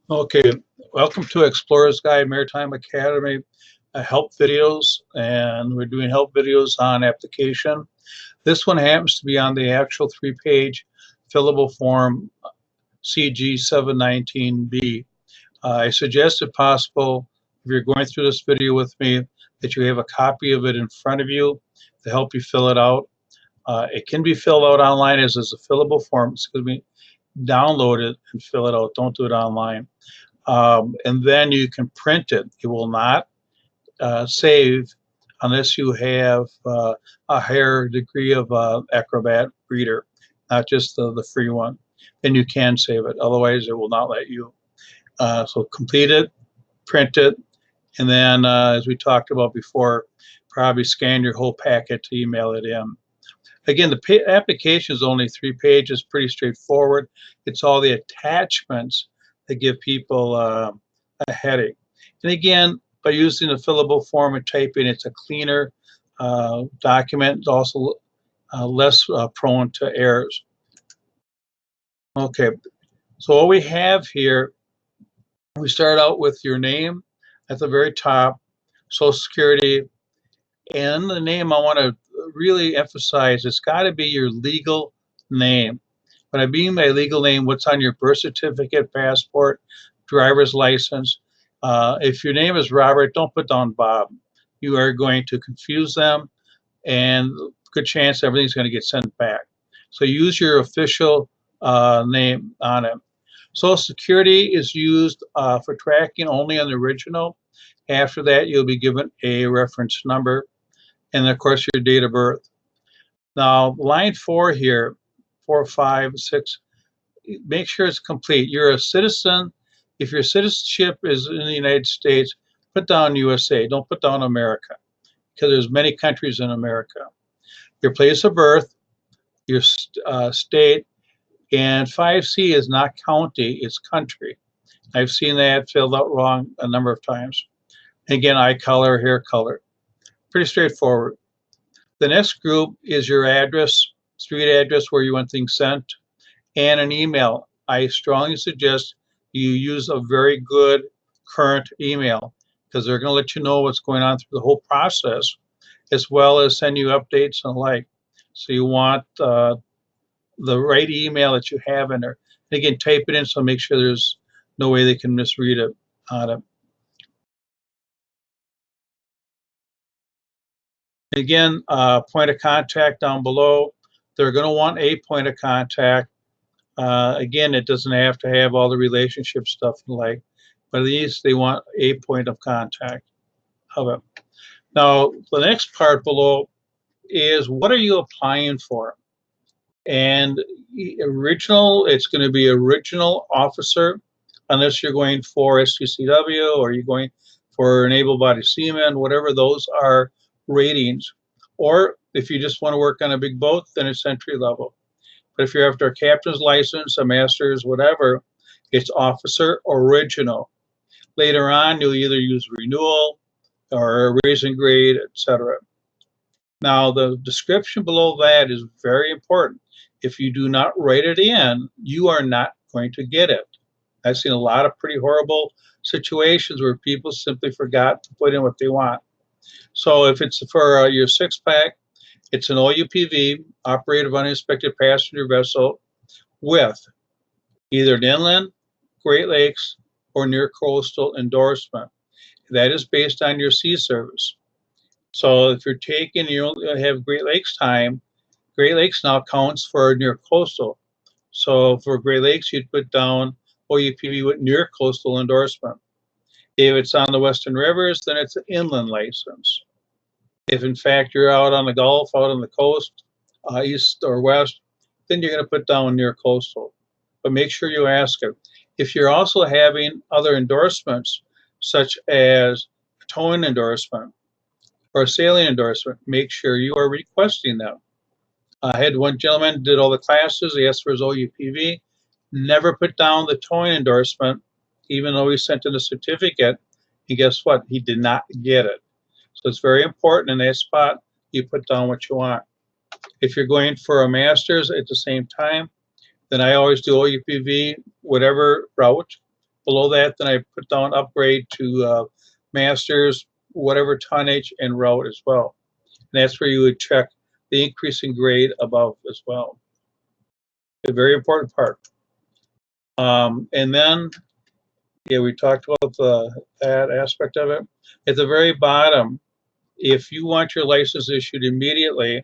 Okay, welcome to Explorer's Guide Maritime Academy help videos, and we're doing help videos on application. This one happens to be on the actual 3-page fillable form CG 719B. I suggest, if possible, if you're going through this video with me, that you have a copy of it in front of you to help you fill it out. It can be filled out online as a fillable form. Excuse me. Download it and fill it out. Don't do it online. And then you can print it. It will not save unless you have a higher degree of acrobat reader, not just the free one. Then you can save it. Otherwise, it will not let you. So complete it, print it, and then, as we talked about before, probably scan your whole packet to email it in. Again, the application is only 3 pages, pretty straightforward. It's all the attachments that give people a headache. And again, by using the fillable form and typing, it's a cleaner document. It's also less prone to errors. Okay, so what we have here, we start out with your name at the very top, Social Security, and the name I want to really emphasize, it's got to be your legal name. When I mean by legal name, what's on your birth certificate, passport, driver's license. If your name is Robert, don't put down Bob. You are going to confuse them, and good chance everything's going to get sent back. So use your official name on it. Social Security is used for tracking only on the original. After that, you'll be given a reference number, and of course your date of birth. Now, line 4 here, 4, 5, 6, make sure it's complete. You're a citizen. If your citizenship is in the United States, put down USA. Don't put down America, because there's many countries in America. Your place of birth, your state, and 5C is not county, it's country. I've seen that filled out wrong a number of times. Again, eye color, hair color. Pretty straightforward. The next group is your address, street address where you want things sent, and an email. I strongly suggest you use a very good current email, because they're going to let you know what's going on through the whole process, as well as send you updates and the like. So you want the right email that you have in there. And again, type it in, so make sure there's no way they can misread it on it. Again, point of contact down below. They're going to want a point of contact. Again, it doesn't have to have all the relationship stuff and like, but at least they want a point of contact of it. Now, the next part below is, what are you applying for? And original, it's going to be original officer, unless you're going for STCW or you're going for an able-bodied seaman, whatever those are ratings. Or if you just want to work on a big boat, then it's entry level. But if you're after a captain's license, a master's, whatever, it's officer original. Later on, you'll either use renewal or raising grade, etc. Now, the description below that is very important. If you do not write it in, you are not going to get it. I've seen a lot of pretty horrible situations where people simply forgot to put in what they want. So if it's for your 6-pack, it's an OUPV, operative uninspected passenger vessel, with either an inland, Great Lakes, or near coastal endorsement. That is based on your sea service. So if you're taking, you only have Great Lakes time, Great Lakes now counts for near coastal. So for Great Lakes, you'd put down OUPV with near coastal endorsement. If it's on the Western Rivers, then it's an inland license. If in fact you're out on the Gulf, out on the coast, east or west, then you're going to put down near coastal. But make sure you ask it. If you're also having other endorsements, such as a towing endorsement or a sailing endorsement, make sure you are requesting them. I had one gentleman did all the classes. He asked for his OUPV, never put down the towing endorsement, even though he sent in a certificate. And guess what? He did not get it. So it's very important in that spot, you put down what you want. If you're going for a master's at the same time, then I always do OUPV, whatever route, Below that, then I put down upgrade to masters, whatever tonnage and route as well. And that's where you would check the increasing grade above as well. A very important part. And then, yeah, we talked about that aspect of it. At the very bottom, if you want your license issued immediately,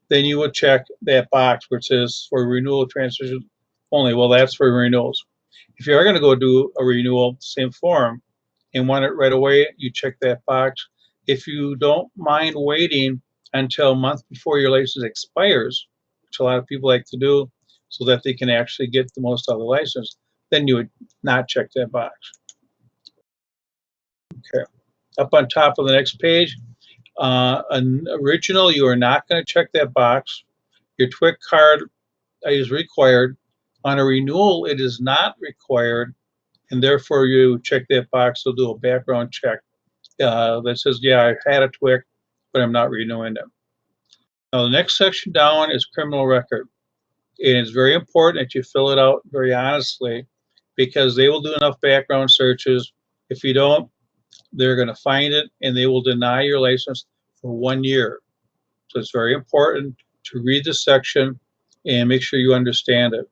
then you would check that box where it says for renewal transfers only. Well, that's for renewals. If you are going to go do a renewal, same form, and want it right away, you check that box. If you don't mind waiting until a month before your license expires, which a lot of people like to do so that they can actually get the most out of the license, then you would not check that box. Okay. Up on top of the next page, an original, you are not going to check that box. Your TWIC card is required. On a renewal, it is not required, and therefore you check that box. They'll do a background check that says, yeah, I've had a TWIC, but I'm not renewing them. Now, the next section down is criminal record. And it's very important that you fill it out very honestly, because they will do enough background searches. If you don't, they're going to find it and they will deny your license for 1 year. So it's very important to read this section and make sure you understand it.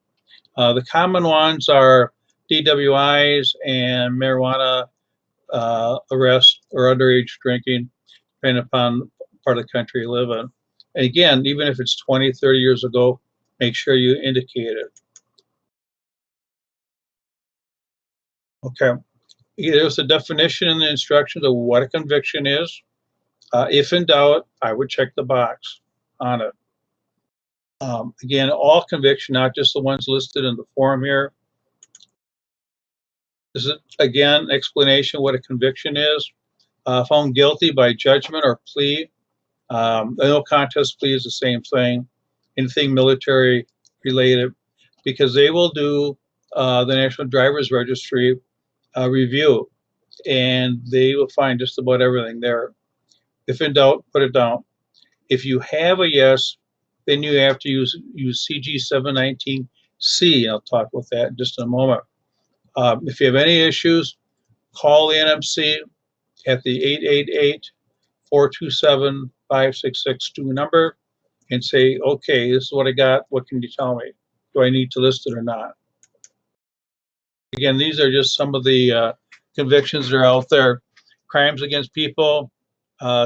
The common ones are DWIs and marijuana arrest or underage drinking, depending upon part of the country you live in. And again, even if it's 20, 30 years ago, make sure you indicate it. Okay. There's a definition in the instructions of what a conviction is. If in doubt, I would check the box on it. Again, all conviction, not just the ones listed in the form here. This is, again, explanation what a conviction is. Found guilty by judgment or plea. A no contest plea is the same thing. Anything military related, because they will do the National Drivers Registry review, and they will find just about everything there. If in doubt, put it down. If you have a yes, then you have to use CG 719C. I'll talk about that in just a moment. If you have any issues, call the NMC at the 888-427-5662 number and say, okay, this is what I got. What can you tell me? Do I need to list it or not? Again, these are just some of the convictions that are out there. Crimes against people,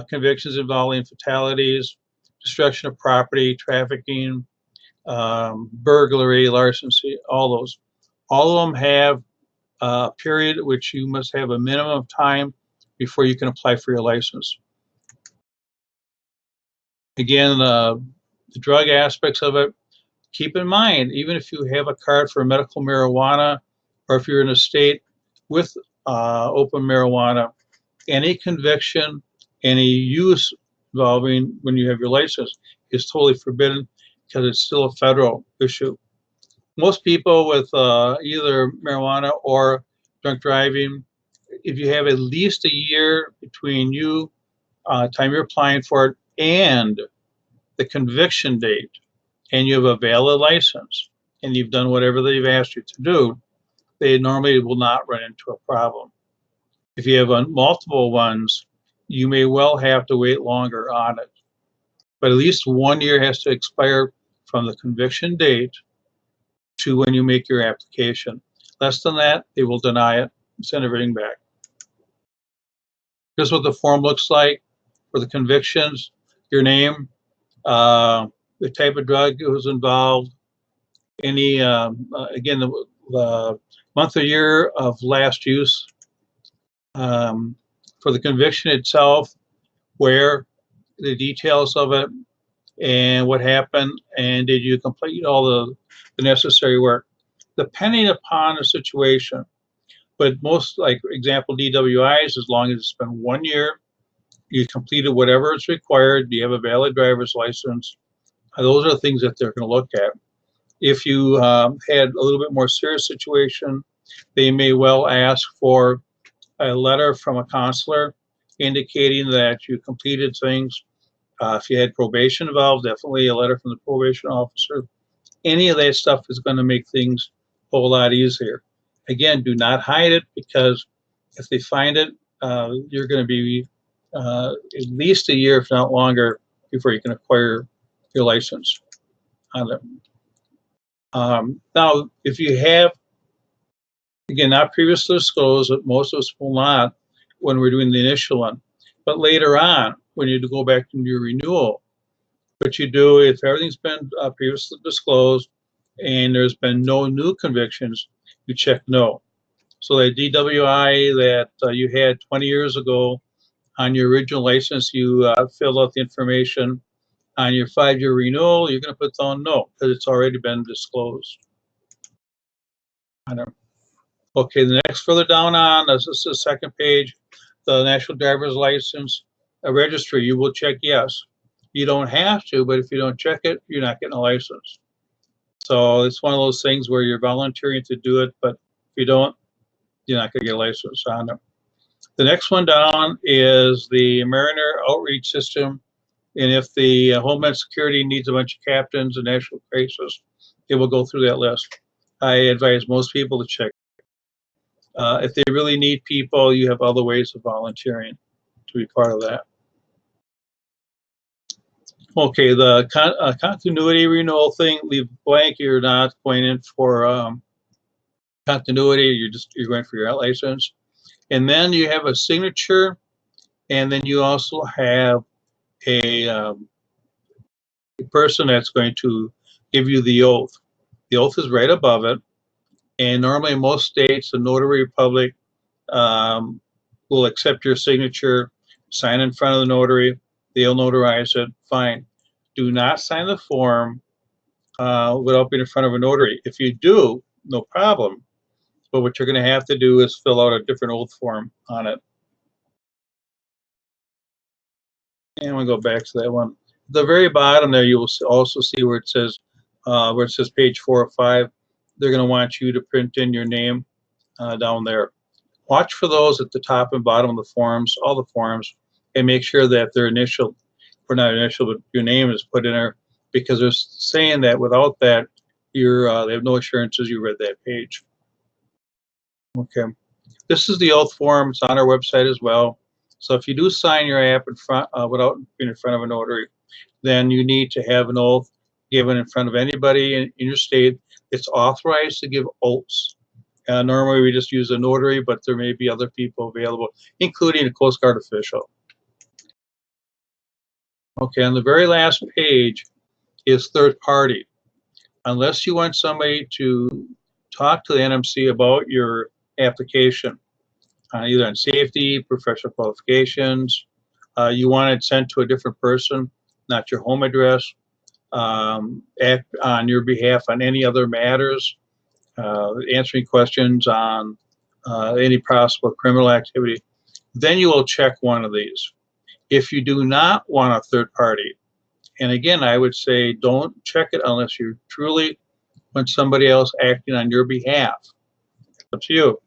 convictions involving fatalities, destruction of property, trafficking, burglary, larceny, all those. All of them have a period at which you must have a minimum of time before you can apply for your license. Again, the drug aspects of it, keep in mind, even if you have a card for medical marijuana, or if you're in a state with open marijuana, any conviction, any use involving when you have your license is totally forbidden because it's still a federal issue. Most people with either marijuana or drunk driving, if you have at least a year between you, time you're applying for it, and the conviction date, and you have a valid license, and you've done whatever they've asked you to do, they normally will not run into a problem. If you have multiple ones, you may well have to wait longer on it. But at least 1 year has to expire from the conviction date to when you make your application. Less than that, they will deny it and send everything back. Here's what the form looks like for the convictions, your name, the type of drug that was involved, any, again, the month or year of last use. For the conviction itself, where the details of it and what happened, and did you complete all the necessary work, depending upon the situation. But most, like example, DWIs, as long as it's been 1 year, you completed whatever is required, do you have a valid driver's license, those are the things that they're going to look at. If you had a little bit more serious situation, they may well ask for a letter from a counselor indicating that you completed things. If you had probation involved, definitely a letter from the probation officer. Any of that stuff is going to make things a whole lot easier. Again, do not hide it, because if they find it, you're going to be at least a year, if not longer, before you can acquire your license on it. Now, if you have, again, not previously disclosed, most of us will not when we're doing the initial one, but later on, when you go back to your renewal, what you do, if everything's been previously disclosed and there's been no new convictions, you check no. So that DWI that you had 20 years ago on your original license, you filled out the information. On your 5-year renewal, you're going to put down no, because it's already been disclosed. Okay, the next further down on, this is the second page, the National Driver's License Registry, you will check yes. You don't have to, but if you don't check it, you're not getting a license. So it's one of those things where you're volunteering to do it, but if you don't, you're not going to get a license on it. The next one down is the Mariner Outreach System. And if the Homeland Security needs a bunch of captains and national crisis, it will go through that list. I advise most people to check. If they really need people, you have other ways of volunteering to be part of that. Okay, the continuity renewal thing, leave blank. You're not going in for continuity. You're going for your license. And then you have a signature, and then you also have a person that's going to give you the oath. The oath is right above it, and normally in most states, the notary public will accept your signature, sign in front of the notary, they'll notarize it, fine. Do not sign the form without being in front of a notary. If you do, no problem, but what you're going to have to do is fill out a different oath form on it. And we'll go back to that one. At the very bottom there, you will also see where it says page 4 or 5. They're going to want you to print in your name down there. Watch for those at the top and bottom of the forms, all the forms, and make sure that their initial, or not initial, but your name is put in there, because they're saying that without that, they have no assurances you read that page. Okay, this is the oath form. It's on our website as well. So if you do sign your app in front without being in front of a notary, then you need to have an oath given in front of anybody in your state. It's authorized to give oaths. Normally we just use a notary, but there may be other people available, including a Coast Guard official. Okay, on the very last page is third party. Unless you want somebody to talk to the NMC about your application, either on safety, professional qualifications, you want it sent to a different person, not your home address, act on your behalf on any other matters, answering questions on any possible criminal activity, then you will check one of these. If you do not want a third party, and again, I would say don't check it unless you truly want somebody else acting on your behalf. It's up to you.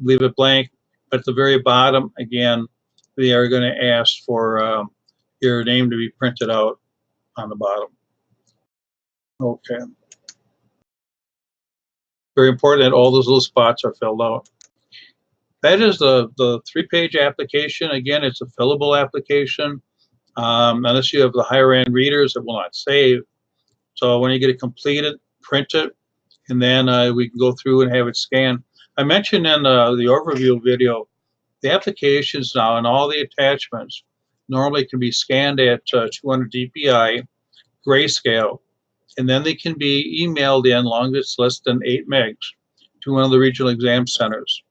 Leave it blank. But at the very bottom, again, they are going to ask for your name to be printed out on the bottom. Okay. Very important that all those little spots are filled out. That is the 3-page application. Again, it's a fillable application. Unless you have the higher end readers, it will not save. So when you get it completed, print it, and then we can go through and have it scanned. I mentioned in the overview video, the applications now and all the attachments normally can be scanned at 200 dpi, grayscale, and then they can be emailed in long as it's less than 8 megs to one of the regional exam centers.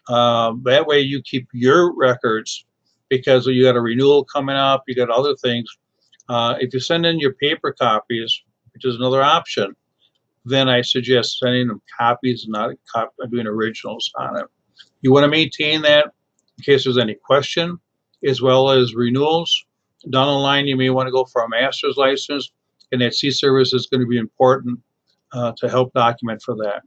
That way you keep your records, because you got a renewal coming up, you got other things. If you send in your paper copies, which is another option, then I suggest sending them copies, not doing originals on it. You want to maintain that in case there's any question, as well as renewals. Down the line, you may want to go for a master's license, and that C-Service is going to be important to help document for that.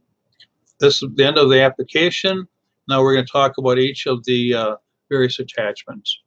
This is the end of the application. Now we're going to talk about each of the various attachments.